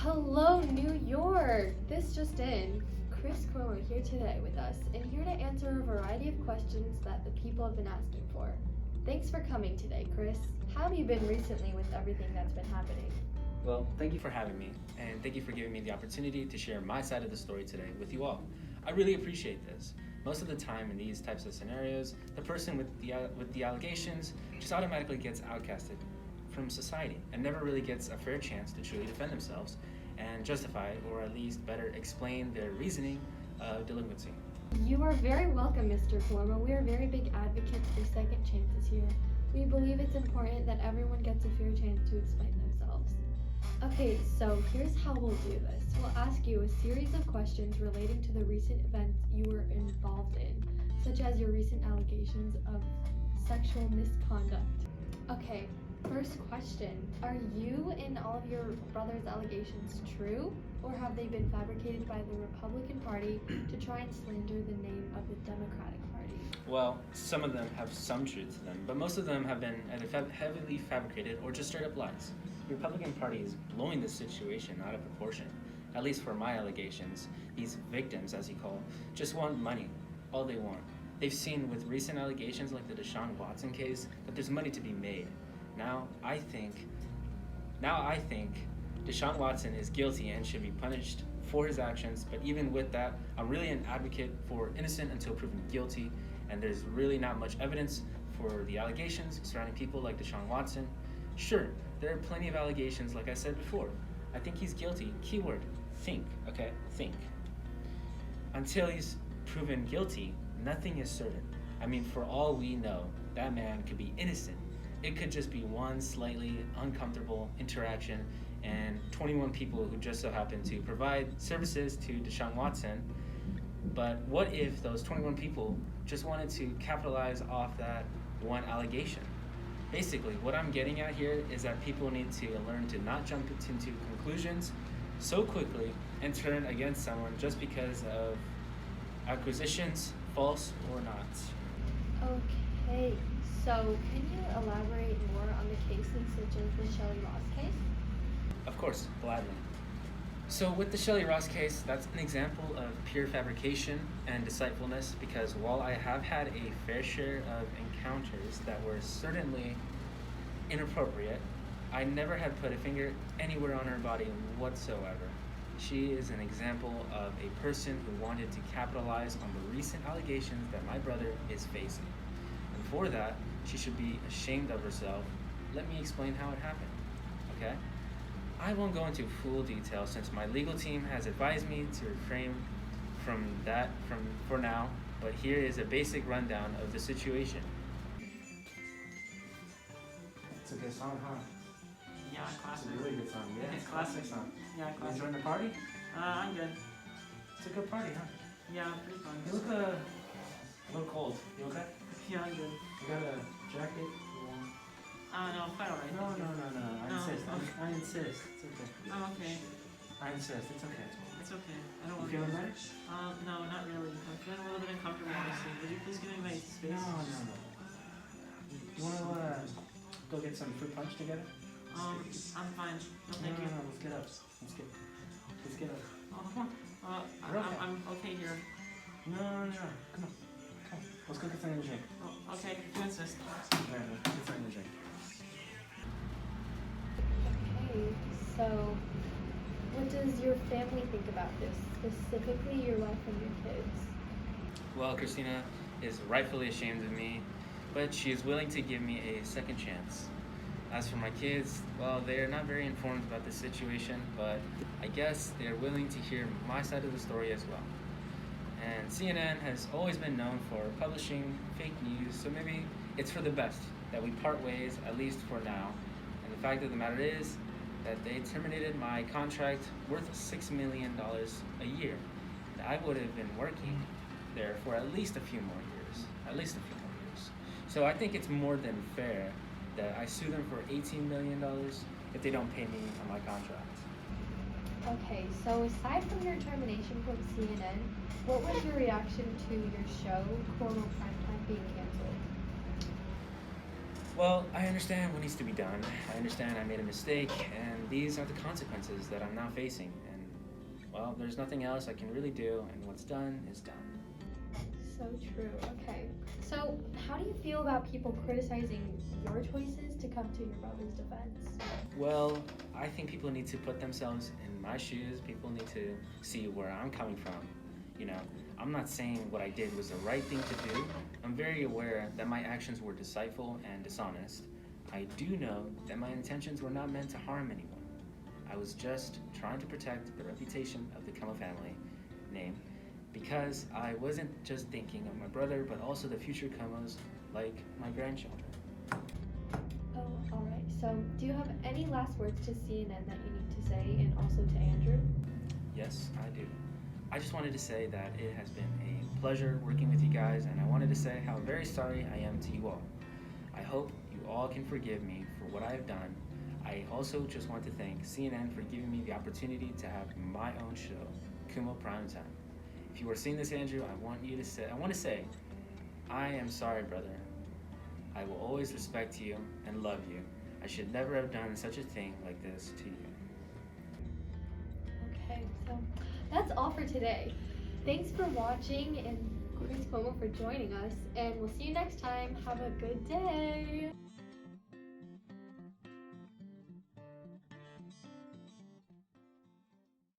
Hello, New York! This just in. Chris Cuomo here today with us and here to answer a variety of questions that the people have been asking for. Thanks for coming today, Chris. How have you been recently with everything that's been happening? Well, thank you for having me, and thank you for giving me the opportunity to share my side of the story today with you all. I really appreciate this. Most of the time in these types of scenarios, the person with the allegations just automatically gets outcasted from society and never really gets a fair chance to truly defend themselves and justify, or at least better explain their reasoning of delinquency. You are very welcome, Mr. Cuomo. We are very big advocates for second chances here. We believe it's important that everyone gets a fair chance to explain themselves. Okay, so here's how we'll do this. We'll ask you a series of questions relating to the recent events you were involved in, such as your recent allegations of sexual misconduct. Okay, first question. Are you and all of your brother's allegations true, or have they been fabricated by the Republican Party to try and slander the name of the Democratic Party? Well, some of them have some truth to them, but most of them have been either heavily fabricated or just straight up lies. The Republican Party is blowing this situation out of proportion. At least for my allegations, these victims, as you call, just want money. All they want. They've seen with recent allegations like the Deshaun Watson case that there's money to be made. Now I think Deshaun Watson is guilty and should be punished for his actions, but even with that, I'm really an advocate for innocent until proven guilty, and there's really not much evidence for the allegations surrounding people like Deshaun Watson. Sure, there are plenty of allegations, like I said before. I think he's guilty. Keyword, think, okay? Think. Until he's proven guilty, nothing is certain. I mean, for all we know, that man could be innocent. It could just be one slightly uncomfortable interaction and 21 people who just so happen to provide services to Deshaun Watson. But what if those 21 people just wanted to capitalize off that one allegation? Basically, what I'm getting at here is that people need to learn to not jump into conclusions so quickly and turn against someone just because of acquisitions, false or not. Okay, so can you elaborate more on the cases such as the Shelley Ross case? Of course, gladly. So with the Shelley Ross case, that's an example of pure fabrication and deceitfulness, because while I have had a fair share of encounters that were certainly inappropriate, I never had put a finger anywhere on her body whatsoever. She is an example of a person who wanted to capitalize on the recent allegations that my brother is facing. And for that, she should be ashamed of herself. Let me explain how it happened, okay? I won't go into full detail since my legal team has advised me to refrain from that for now, but here is a basic rundown of the situation. It's a good song, huh? Yeah, classic. It's a really good song. Yeah, It's classic. song. Yeah, You classic. enjoying the party? I'm good. It's a good party, huh? Yeah, pretty fun. You look a little cold. You okay? Yeah, I'm good. You got a jacket? You want? No, I'm quite alright. No. I No, insist. okay. I insist. It's okay. I'm okay. I insist. It's okay. It's okay. I don't You want feeling to. better? No, not really. I'm feeling a little bit uncomfortable honestly. Would you please give me my space? No. You wanna go get some fruit punch together? I'm fine. No, thank you. No. Let's get up. Let's get up. You're okay. I'm okay here. No. Come on. Let's go get something to drink. Oh, okay, you insist. Alright, let's get something to drink. Okay, so what does your family think about this, specifically your wife and your kids? Well, Christina is rightfully ashamed of me, but she is willing to give me a second chance. As for my kids, well, they're not very informed about this situation, but I guess they're willing to hear my side of the story as well. And CNN has always been known for publishing fake news, so maybe it's for the best that we part ways, at least for now. And the fact of the matter is that they terminated my contract worth $6 million a year. And I would have been working there for at least a few more years. So I think it's more than fair that I sue them for $18 million if they don't pay me on my contract. Okay, so aside from your termination from CNN, what was your reaction to your show, Cuomo Primetime, being canceled? Well, I understand what needs to be done. I understand I made a mistake, and these are the consequences that I'm now facing. And, well, there's nothing else I can really do, and what's done is done. So true. Okay. So, how do you feel about people criticizing your choices to come to your brother's defense? Well, I think people need to put themselves in my shoes. People need to see where I'm coming from. You know, I'm not saying what I did was the right thing to do. I'm very aware that my actions were deceitful and dishonest. I do know that my intentions were not meant to harm anyone. I was just trying to protect the reputation of the Cuomo family name because I wasn't just thinking of my brother, but also the future Cuomos, like my grandchildren. Oh, all right. So, do you have any last words to CNN that you need to say, and also to Andrew? Yes, I do. I just wanted to say that it has been a pleasure working with you guys, and I wanted to say how very sorry I am to you all. I hope you all can forgive me for what I have done. I also just want to thank CNN for giving me the opportunity to have my own show, Kumo Primetime. If you are seeing this, Andrew, I want to say, I am sorry, brother. I will always respect you and love you. I should never have done such a thing like this to you. Okay, so that's all for today. Thanks for watching and Chris Cuomo for joining us, and we'll see you next time. Have a good day.